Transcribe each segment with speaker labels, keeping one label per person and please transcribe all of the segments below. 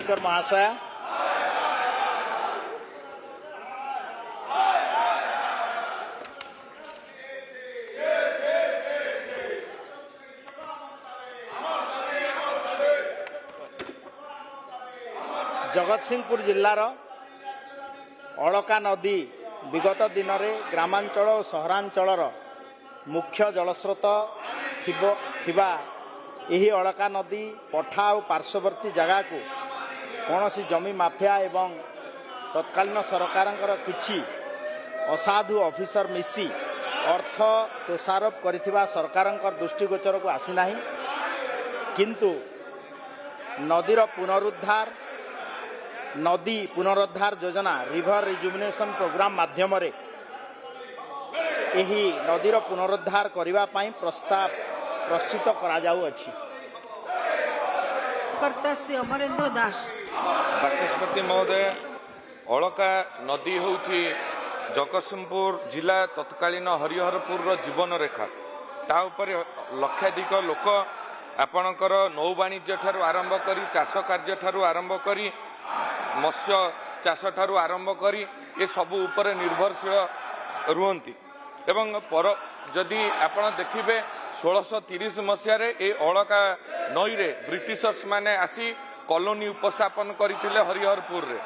Speaker 1: Speaker महाशया, Jagatsinghpur जिलार Alka नदी विगत दिन में ग्रामांचल और सहरांचल मुख्य जलस्रोत थिबा यही अलका नदी पठा और पार्श्ववर्ती जगह को कौन सी जमी माफिया एवं तत्कालीन सरकार किछि असाधु ऑफिसर मिसी अर्थ दोषारोप करिथिबा सरकार दृष्टिगोचर को आसी नाही, किंतु नदीर पुनरुद्धार नदी पुनरुद्धार योजना रिवर रिजुविनेशन प्रोग्राम माध्यम यही नदीर पुनरुद्धार करने प्रस्ताव प्रस्तुत करा जाउअछि।
Speaker 2: कर्ता श्री अमरेंद्र दास।
Speaker 3: बाचस्पति महोदय, अलका नदी होउछि जगतसिंहपुर जिला तत्कालीन हरिहरपुर जीवन रेखा। ता उपरे लक्षाधिक लोक आपणकर नौ वाणिज्य ठारू आरंभ करी चाष कार्य ठारू आरंभ करी मत्स्य चाष ठारू आरंभ करी ए सबु उपरे निर्भरशील रुहंती एवं पर जदि आपण देखिबे 1630 मसीह ए अलका नई रे ब्रिटिशर्स माने आसी कॉलोनी उपस्थापन करथिले हरिहरपुर रे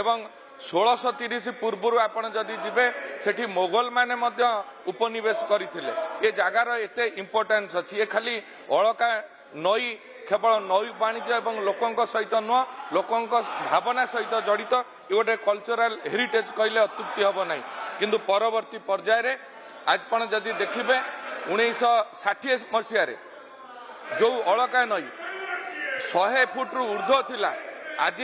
Speaker 3: एवं 1630 पूर्व आपण जदि जिबे सेठी मोगल माने मध्य उपनिवेश करथिले। ए जगार एते इंपोर्टेंस अछि। ए खाली अलका नई केवल नई वाणिज्य एवं लोकों सहित नुह लोकों भावना सहित जड़ित ये गोटे कल्चरल हेरिटेज कहले अत्युक्ति हम ना, किंतु परवर्ती पर्यायर आज जदि देखिए 1960 मसीह जो अलका नई 100 फुट रु ऊर्ध्व थिला आज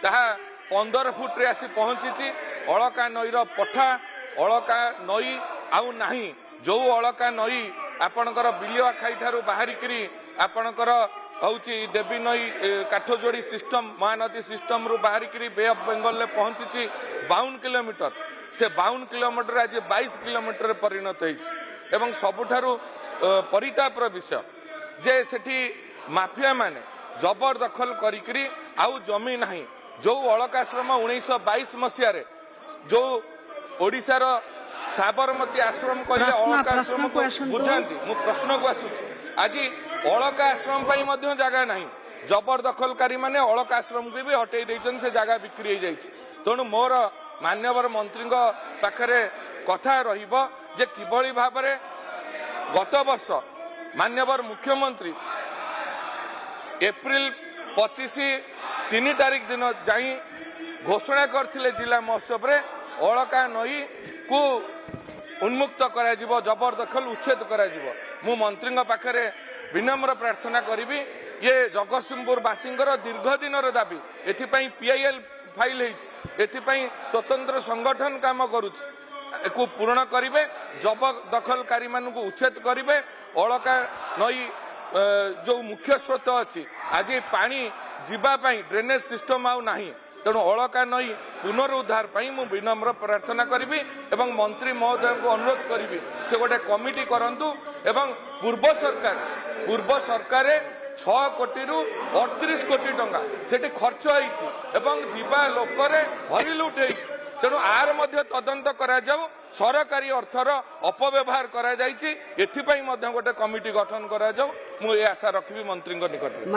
Speaker 3: ताहा 15 फुट रे आसी पहुंची। अलका नईर पठा अलका नई आउ नाही, जो अलका नई आपणकर बिलिया खाई ठारू बाहरिकी आपणकर हूँ देवी नई काठजोड़ी सिस्टम महानदी सिस्टम रु बाहरिकी बे ऑफ बेंगल में पहुंची 52 किलोमीटर। से 52 किलोमीटर आज 22 किलोमीटर परिणत होती। सबुठारु परितापर विषय जे सेठी माफिया माने जबरदखल करी आउ जमी नाही। जो अलकाश्रम 1922 मसीह जो ओडिशार साबरमती आश्रम अलकाश्रम को बुझाती मु प्रश्न को आसुची आज अलका आश्रम पर जगह नहीं। जबरदखलकारी माने अलका आश्रम को भी हटई देछन, से जगह बिक्री हो जाइछि। तेणु मोर मान्यवर मंत्री पाखरे कथा रहिबो जे किभली भाबरे गत वर्ष मान्यवर मुख्यमंत्री एप्रिल 25 3 तारीख दिन जाई घोषणा करथिले जिला महोत्सव रे अलका नई को उन्मुक्त करा जिवो, जबरदखल उच्छेद करा जिवो। मु मंत्री पाखरे विनम्र प्रार्थना करी ये जगतसिंहपुर बासींगर दीर्घ दिन दाबी एथिपाई PIL फाइल एथिपाई स्वतंत्र संगठन काम करुछि को पूर्ण करिवे, जबरदखलकारी मानकु उच्छेद करिवे। अलका नई जो मुख्य स्रोत अछि आज पानी जीवा पाई ड्रेनेज सिस्टम आउ नाही, तेणु अलका नई पुनरुद्धार पाई मु विनम्र प्रार्थना करी एवं मंत्री महोदय को अनुरोध करी से गोटे कमिटी करंतु एवं पूर्व सरकार 6 कोटी रु 38 कोटी टंका सेठी खर्च होईछि एवं दिबा लोकरे हरिलुट होईछि। तेणु आर मध्य तदंत करा जाऊ, सरकारी अर्थर अपव्यवहार करा जाईछि, एथिपाई मध्य गोटे कमिटी गठन करा जाऊ। मु ए आशा रखिबी मंत्री निकट।